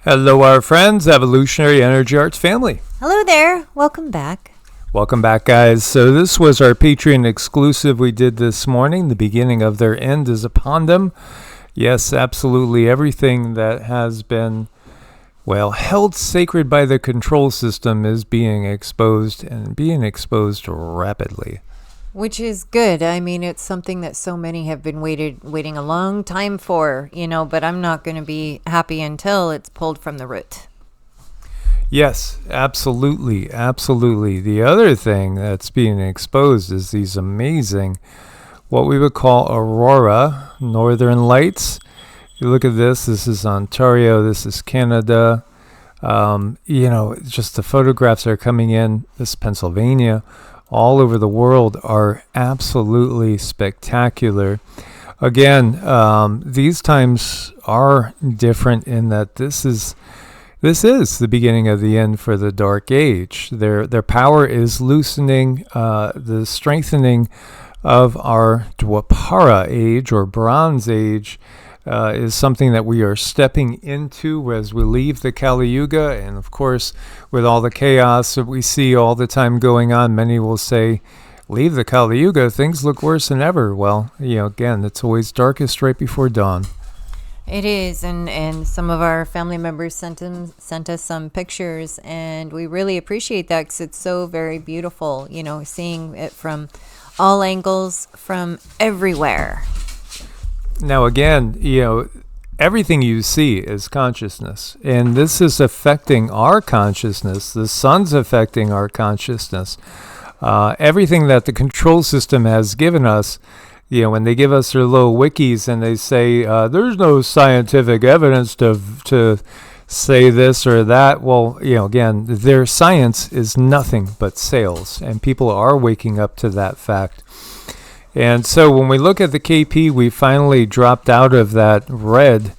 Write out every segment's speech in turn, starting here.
Hello, our friends, Evolutionary Energy Arts family. Hello there. Welcome back. Welcome back, guys. So this was our Patreon exclusive we did this morning. The beginning of their end is upon them. Yes, absolutely. Everything that has been, held sacred by the control system is being exposed and being exposed rapidly. Which is good. I mean, it's something that so many have been waiting a long time for, but I'm not going to be happy until it's pulled from the root. Yes, absolutely. Absolutely. The other thing that's being exposed is these amazing, what we would call Aurora, Northern Lights. You look at this is Ontario, this is Canada. Just the photographs that are coming in, this is Pennsylvania, all over the world are absolutely spectacular. Again, these times are different in that this is the beginning of the end for the Dark Age. Their power is loosening, the strengthening of our Dwapara Age or Bronze Age is something that we are stepping into as we leave the Kali Yuga. And of course, with all the chaos that we see all the time going on, many will say, leave the Kali Yuga, things look worse than ever. Well, again, it's always darkest right before dawn. It is, and some of our family members sent us some pictures, and we really appreciate that because it's so very beautiful, seeing it from all angles, from everywhere. Now, again, everything you see is consciousness, and this is affecting our consciousness. The sun's affecting our consciousness. Everything that the control system has given us, when they give us their little wikis and they say, there's no scientific evidence to say this or that. Well, again, their science is nothing but sales, and people are waking up to that fact. And so when we look at the KP, we finally dropped out of that red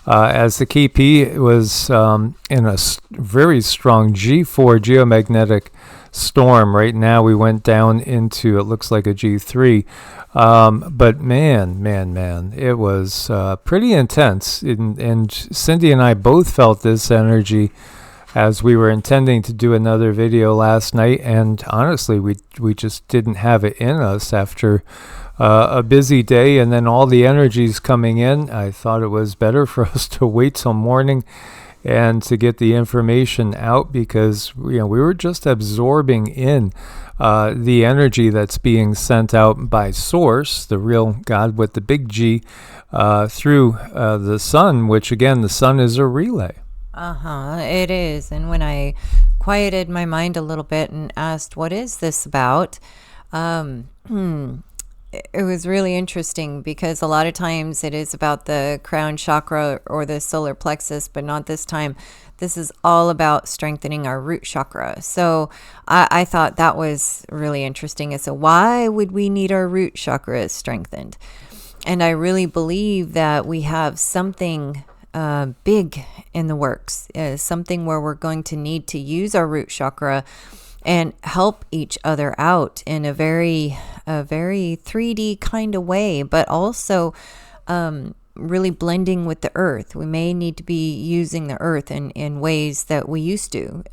as the KP was in a very strong G4 geomagnetic storm. Right now we went down into, it looks like a G3. But man, it was pretty intense. And Cindy and I both felt this energy as we were intending to do another video last night, and honestly, we just didn't have it in us after a busy day, and then all the energies coming in. I thought it was better for us to wait till morning and to get the information out, because we were just absorbing in the energy that's being sent out by Source, the real God with the big G, through the sun, which again, the sun is a relay. It is. And when I quieted my mind a little bit and asked, what is this about? It was really interesting, because a lot of times it is about the crown chakra or the solar plexus, but not this time. This is all about strengthening our root chakra. So I thought that was really interesting. So why would we need our root chakra strengthened? And I really believe that we have something big in the works, something where we're going to need to use our root chakra and help each other out in a very 3D kind of way, but also really blending with the earth. We may need to be using the earth in ways that we used to.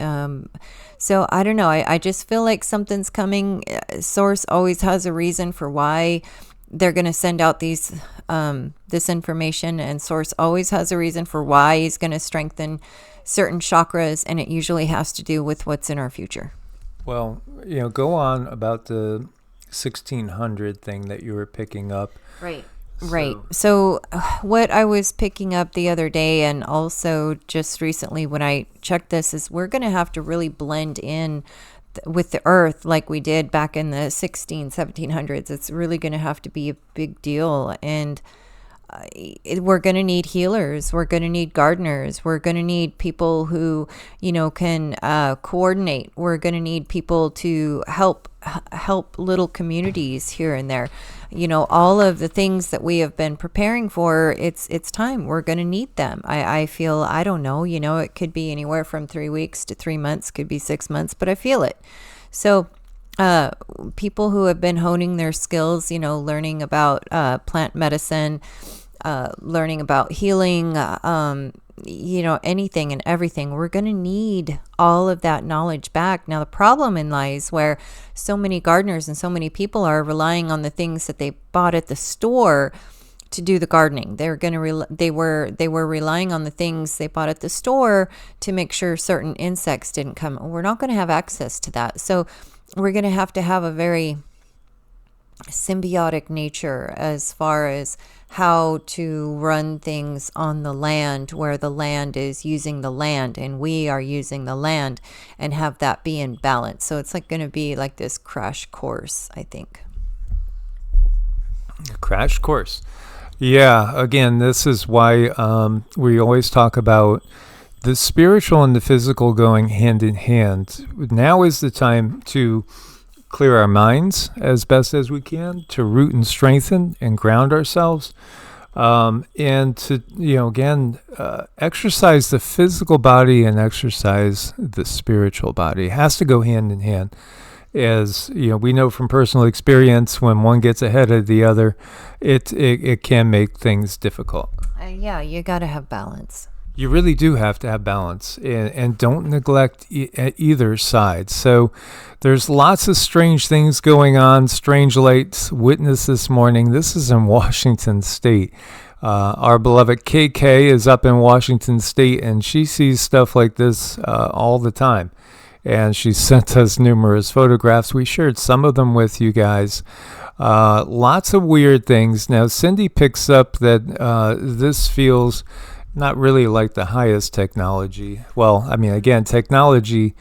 So I don't know. I just feel like something's coming. Source always has a reason for why they're going to send out this information, and Source always has a reason for why he's going to strengthen certain chakras, and it usually has to do with what's in our future. Well, go on about the 1600 thing that you were picking up. Right. So what I was picking up the other day, and also just recently when I checked this, is we're going to have to really blend in with the earth like we did back in the 1700s. It's really going to have to be a big deal. And we're going to need healers. We're going to need gardeners. We're going to need people who, can coordinate. We're going to need people to help little communities here and there. All of the things that we have been preparing for, it's time. We're going to need them. I feel, I don't know, it could be anywhere from 3 weeks to 3 months, could be 6 months, but I feel it. So people who have been honing their skills, learning about plant medicine, learning about healing, anything and everything. We're going to need all of that knowledge back. Now, the problem lies where so many gardeners and so many people are relying on the things that they bought at the store to do the gardening. They were relying on the things they bought at the store to make sure certain insects didn't come. We're not going to have access to that. So we're going to have a very symbiotic nature as far as how to run things on the land, where the land is using the land and we are using the land, and have that be in balance. So it's going to be like this crash course, I think. Crash course. Yeah, again, this is why we always talk about the spiritual and the physical going hand in hand. Now is the time to clear our minds as best as we can, to root and strengthen and ground ourselves, and to, again, exercise the physical body and exercise the spiritual body. It has to go hand in hand. As we know from personal experience, when one gets ahead of the other, it can make things difficult. Yeah, you got to have balance. You really do have to have balance, and don't neglect either side. So there's lots of strange things going on. Strange lights witnessed this morning. This is in Washington State. Our beloved KK is up in Washington State, and she sees stuff like this all the time. And she sent us numerous photographs. We shared some of them with you guys. Lots of weird things. Now, Cindy picks up that this feels not really like the highest technology. Well, I mean, again, technology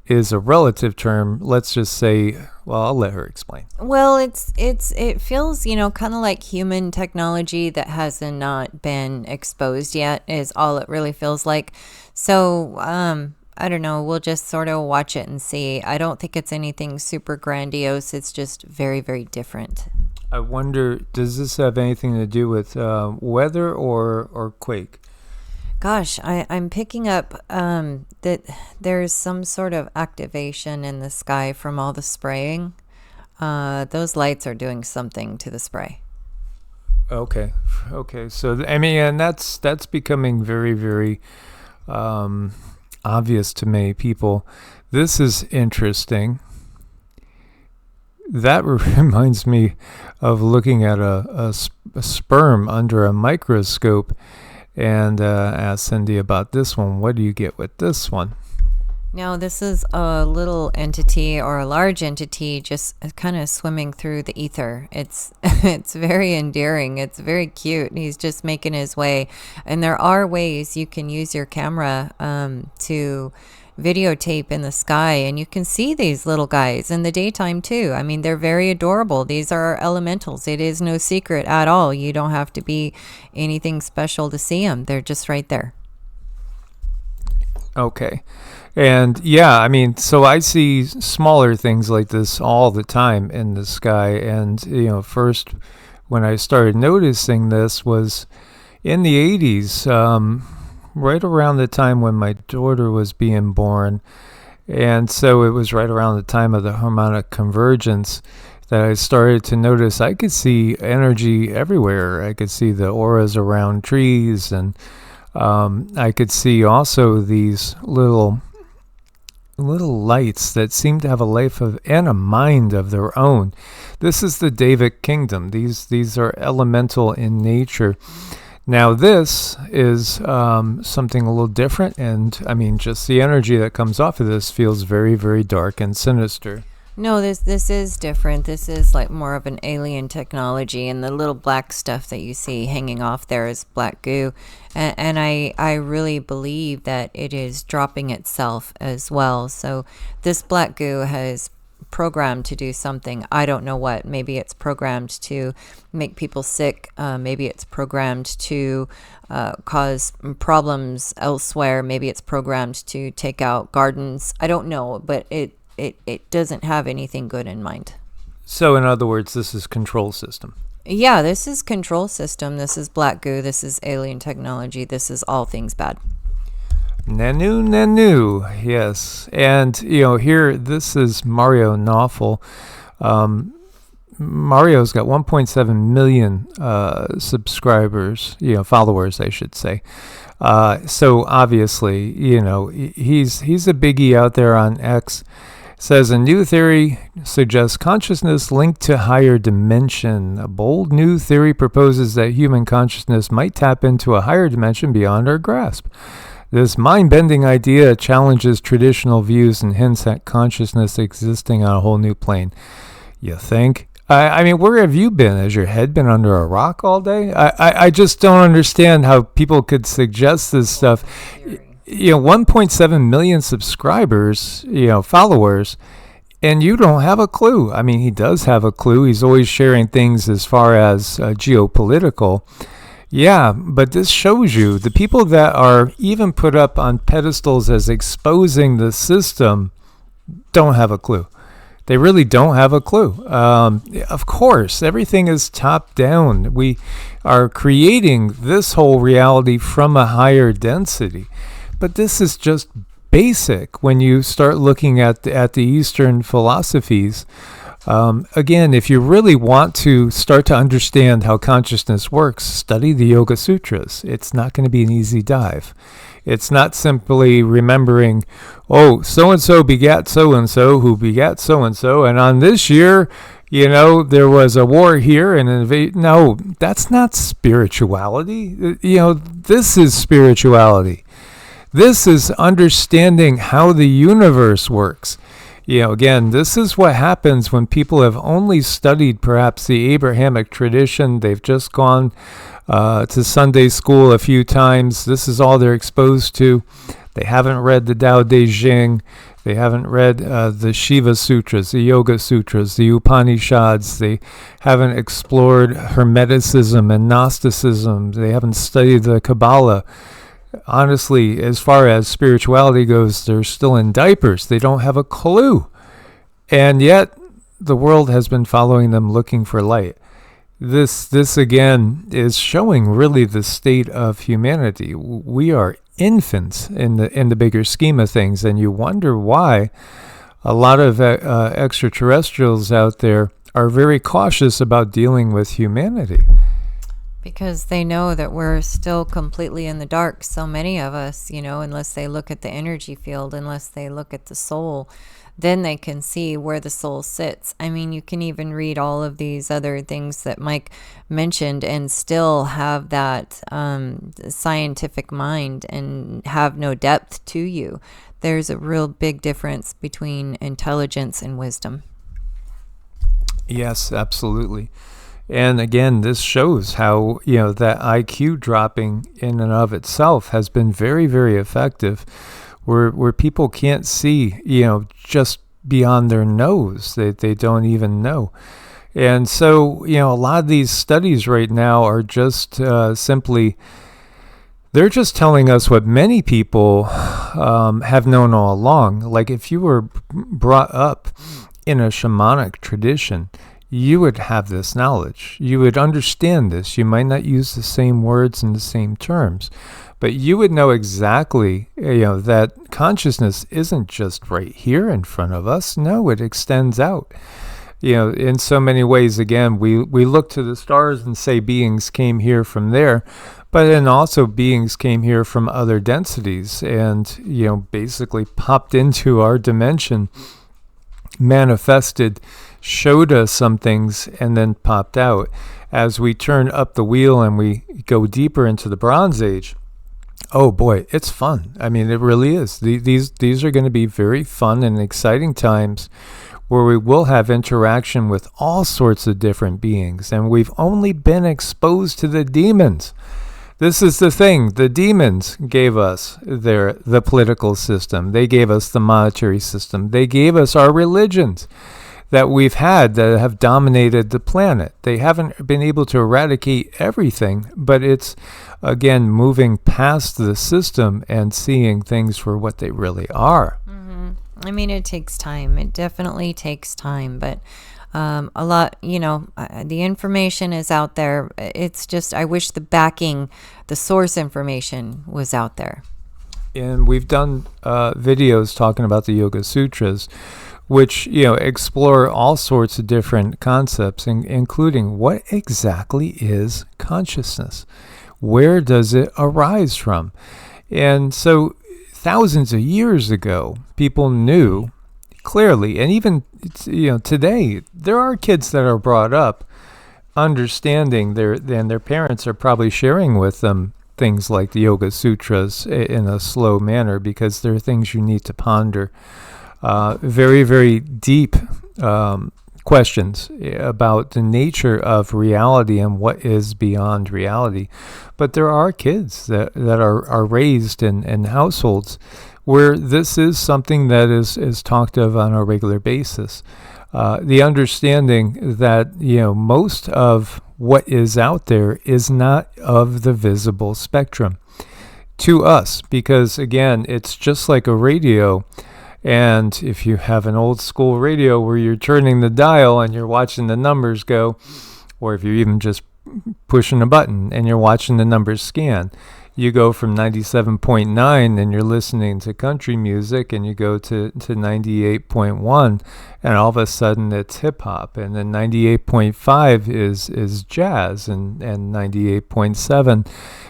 is a relative term. Let's just say, well, I'll let her explain. Well, it feels, kind of like human technology that hasn't not been exposed yet is all it really feels like. So, I don't know. We'll just sort of watch it and see. I don't think it's anything super grandiose. It's just very, very different. I wonder, does this have anything to do with weather or quake? Gosh, I'm picking up that there's some sort of activation in the sky from all the spraying. Those lights are doing something to the spray. Okay. So, I mean, and that's becoming very, very obvious to many people. This is interesting. That reminds me of looking at a sperm under a microscope, and asked Cindy about this one. What do you get with this one? Now, this is a little entity or a large entity just kind of swimming through the ether. It's very endearing. It's very cute. He's just making his way. And there are ways you can use your camera to videotape in the sky, and you can see these little guys in the daytime too. I mean, they're very adorable. These are elementals. It is no secret at all. You don't have to be anything special to see them. They're just right there. Okay. And yeah, I mean, so I see smaller things like this all the time in the sky. And, first when I started noticing this was in the 80s, right around the time when my daughter was being born. And so it was right around the time of the harmonic convergence that I started to notice I could see energy everywhere. I could see the auras around trees, and I could see also these little lights that seem to have a life and a mind of their own. This is the Davic kingdom. These are elemental in nature. Now this is something a little different, and I mean, just the energy that comes off of this feels very, very dark and sinister. No, this is different. This is like more of an alien technology, and the little black stuff that you see hanging off there is black goo. And I really believe that it is dropping itself as well. So this black goo has programmed to do something. I don't know what. Maybe it's programmed to make people sick. Maybe it's programmed to cause problems elsewhere. Maybe it's programmed to take out gardens. I don't know, but it doesn't have anything good in mind. So in other words, this is control system. Yeah, this is control system. This is black goo. This is alien technology. This is all things bad. Nanu, yes. And, here, this is Mario Knopfel. Mario's got 1.7 million subscribers, followers, I should say. So obviously, he's a biggie out there on X. Says a new theory suggests consciousness linked to higher dimension. A bold new theory proposes that human consciousness might tap into a higher dimension beyond our grasp. This mind-bending idea challenges traditional views and hints at consciousness existing on a whole new plane. You think? I mean, where have you been? Has your head been under a rock all day? I just don't understand how people could suggest this stuff. 1.7 million subscribers, followers, and you don't have a clue. I mean, he does have a clue. He's always sharing things as far as geopolitical. Yeah, but this shows you the people that are even put up on pedestals as exposing the system don't have a clue. They really don't have a clue. Of course, everything is top down. We are creating this whole reality from a higher density. But this is just basic when you start looking at the Eastern philosophies. Again, if you really want to start to understand how consciousness works, study the Yoga Sutras. It's not going to be an easy dive. It's not simply remembering, so-and-so begat so-and-so who begat so-and-so, and on this year, there was a war here and no, that's not spirituality. This is spirituality. This is understanding how the universe works. Again, this is what happens when people have only studied perhaps the Abrahamic tradition. They've just gone to Sunday school a few times. This is all they're exposed to. They haven't read the Tao Te Ching. They haven't read the Shiva Sutras, the Yoga Sutras, the Upanishads. They haven't explored Hermeticism and Gnosticism. They haven't studied the Kabbalah. Honestly, as far as spirituality goes, they're still in diapers. They don't have a clue. And yet, the world has been following them looking for light. This again, is showing really the state of humanity. We are infants in the bigger scheme of things, and you wonder why a lot of extraterrestrials out there are very cautious about dealing with humanity. Because they know that we're still completely in the dark. So many of us, unless they look at the energy field, unless they look at the soul, then they can see where the soul sits. I mean, you can even read all of these other things that Mike mentioned and still have that scientific mind and have no depth to you. There's a real big difference between intelligence and wisdom. Yes, absolutely. And again, this shows how, that IQ dropping in and of itself has been very, very effective, where people can't see, just beyond their nose. They don't even know. And so, a lot of these studies right now are just simply, they're just telling us what many people have known all along. Like if you were brought up in a shamanic tradition, you would have this knowledge. You would understand this. You might not use the same words and the same terms, but you would know exactly, that consciousness isn't just right here in front of us. No, it extends out. In so many ways, again, we look to the stars and say beings came here from there, but then also beings came here from other densities and, basically popped into our dimension, manifested, showed us some things, and then popped out. As we turn up the wheel and we go deeper into the Bronze Age, oh boy, it's fun. I mean, it really is. These are going to be very fun and exciting times where we will have interaction with all sorts of different beings, and we've only been exposed to the demons. This is the thing. The demons gave us the political system. They gave us the monetary system. They gave us our religions that we've had that have dominated the planet. They haven't been able to eradicate everything, but it's, again, moving past the system and seeing things for what they really are. Mm-hmm. I mean, it takes time. It definitely takes time, but a lot, the information is out there. It's just, I wish the backing, the source information was out there. And we've done videos talking about the Yoga Sutras, which, explore all sorts of different concepts, including what exactly is consciousness. Where does it arise from? And so thousands of years ago, people knew clearly, and even today, there are kids that are brought up understanding their parents are probably sharing with them things like the Yoga Sutras in a slow manner, because there are things you need to ponder. Very, very deep questions about the nature of reality and what is beyond reality. But there are kids that are raised in households where this is something that is talked of on a regular basis. The understanding that most of what is out there is not of the visible spectrum to us, because again, it's just like a radio. And if you have an old school radio where you're turning the dial and you're watching the numbers go, or if you're even just pushing a button and you're watching the numbers scan, you go from 97.9 and you're listening to country music, and you go to 98.1, and all of a sudden it's hip hop, and then 98.5 is jazz, and 98.7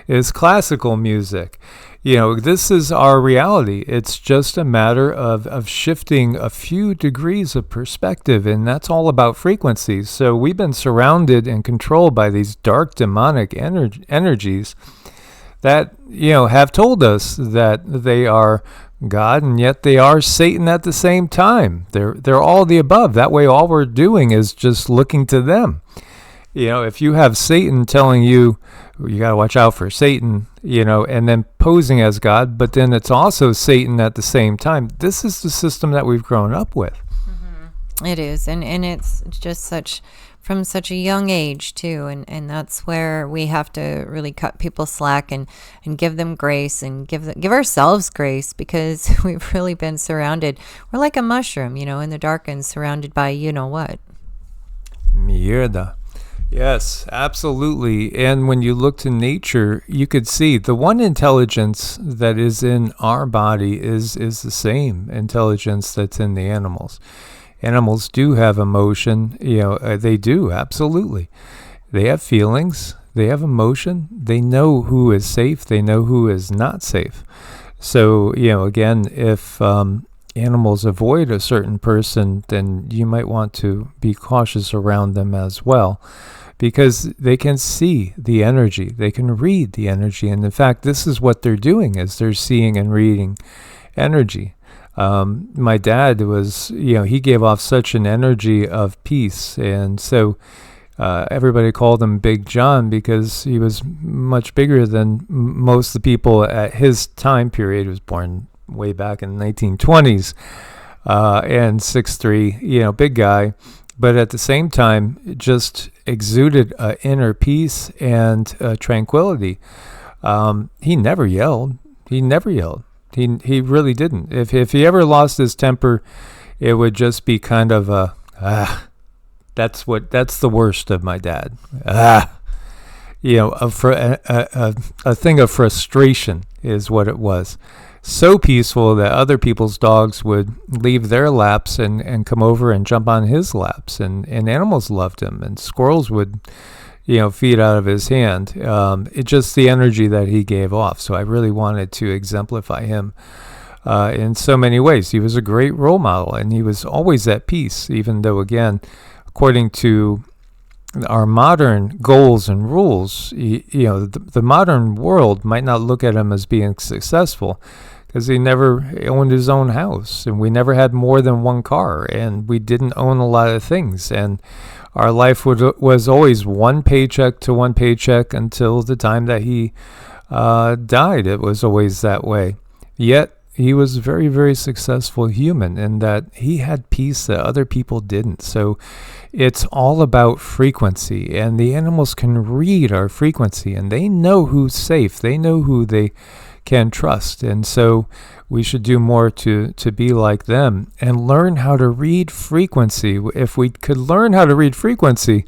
is classical music. This is our reality. It's just a matter of shifting a few degrees of perspective, and that's all about frequencies. So we've been surrounded and controlled by these dark demonic energies that have told us that they are God, and yet they are Satan at the same time. They're all the above. That way, all we're doing is just looking to them. If you have Satan telling you got to watch out for Satan, and then posing as God, but then it's also Satan at the same time. This is the system that we've grown up with. Mm-hmm. It is, and it's just from such a young age too, and that's where we have to really cut people slack and give them grace, and give ourselves grace, because we've really been surrounded. We're like a mushroom, in the dark, and surrounded by what. Mierda. Yes, absolutely. And when you look to nature, you could see the one intelligence that is in our body is the same intelligence that's in the animals. Animals do have emotion. They do, absolutely. They have feelings. They have emotion. They know who is safe. They know who is not safe. So, again, if animals avoid a certain person, then you might want to be cautious around them as well, because they can see the energy. They can read the energy. And in fact, this is what they're doing, is they're seeing and reading energy. My dad was, he gave off such an energy of peace. And so everybody called him Big John, because he was much bigger than most of the people at his time period. He was born way back in the 1920s, and 6'3", big guy. But at the same time, just exuded inner peace and tranquility. He never yelled. He He really didn't. If he ever lost his temper, it would just be kind of that's the worst of my dad. A thing of frustration is what it was. So peaceful that other people's dogs would leave their laps and come over and jump on his laps, and animals loved him, and squirrels would feed out of his hand. It's just the energy that he gave off. So I really wanted to exemplify him in so many ways. He was a great role model, and he was always at peace, even though, again, according to our modern goals and rules, the modern world might not look at him as being successful, because he never owned his own house, and we never had more than one car, and we didn't own a lot of things, and our life was always one paycheck to one paycheck until the time that he died. It was always that way. Yet he was a very, very successful human in that he had peace that other people didn't. So it's all about frequency, and the animals can read our frequency, and they know who's safe. They know who they can trust. And so we should do more to be like them and learn how to read frequency. If we could learn how to read frequency,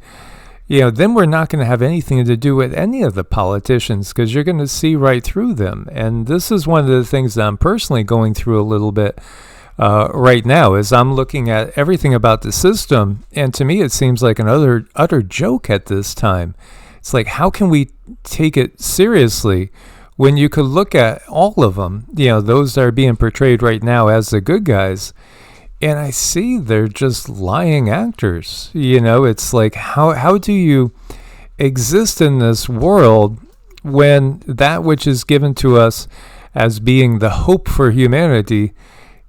then we're not going to have anything to do with any of the politicians, because you're going to see right through them. And this is one of the things that I'm personally going through a little bit right now, is I'm looking at everything about the system, and to me it seems like another utter joke at this time. It It's like, how can we take it seriously when you could look at all of them, those that are being portrayed right now as the good guys, and I see they're just lying actors. It's like, how do you exist in this world when that which is given to us as being the hope for humanity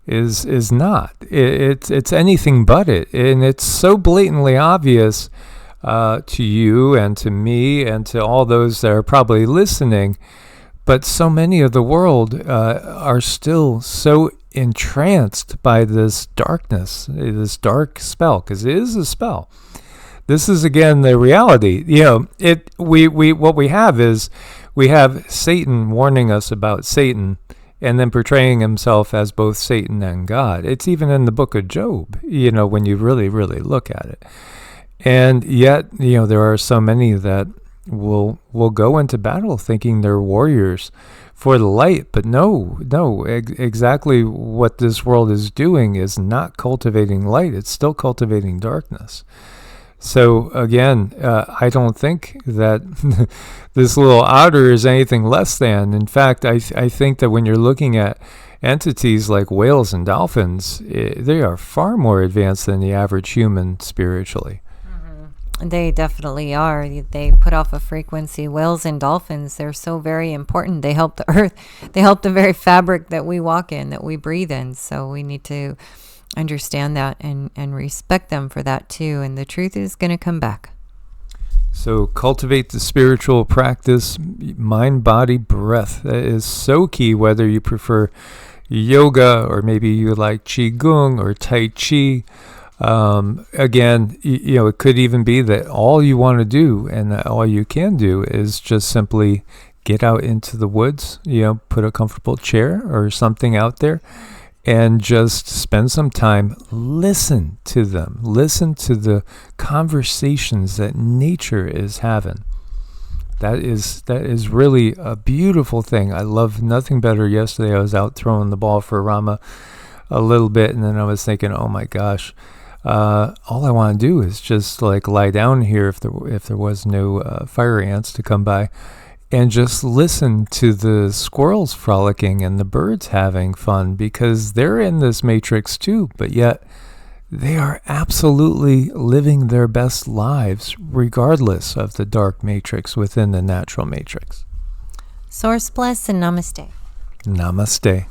is not? It's anything but it, and it's so blatantly obvious to you and to me and to all those that are probably listening. But so many of the world are still so entranced by this darkness, this dark spell, because it is a spell. This is, again, the reality. What we have is we have Satan warning us about Satan, and then portraying himself as both Satan and God. It's even in the book of Job, when you really, really look at it. And yet, there are so many that will go into battle thinking they're warriors for the light, but no, exactly what this world is doing is not cultivating light. It's still cultivating darkness. So again, I don't think that this little otter is anything less than. In fact, I think that when you're looking at entities like whales and dolphins, they are far more advanced than the average human spiritually. They definitely are. They put off a frequency. Whales and dolphins, they're so very important. They help the earth. They help the very fabric that we walk in, that we breathe in. So we need to understand that and respect them for that too. And the truth is going to come back. So cultivate the spiritual practice, mind, body, breath. That is so key, whether you prefer yoga or maybe you like Qigong or Tai Chi. Again, it could even be that all you want to do and all you can do is just simply get out into the woods, put a comfortable chair or something out there and just spend some time, listen to them, listen to the conversations that nature is having. That is really a beautiful thing. I love nothing better. Yesterday I was out throwing the ball for Rama a little bit, and then I was thinking, oh my gosh, all I want to do is just like lie down here if there was no fire ants to come by, and just listen to the squirrels frolicking and the birds having fun, because they're in this matrix too, but yet they are absolutely living their best lives regardless of the dark matrix within the natural matrix. Source bless and namaste. Namaste.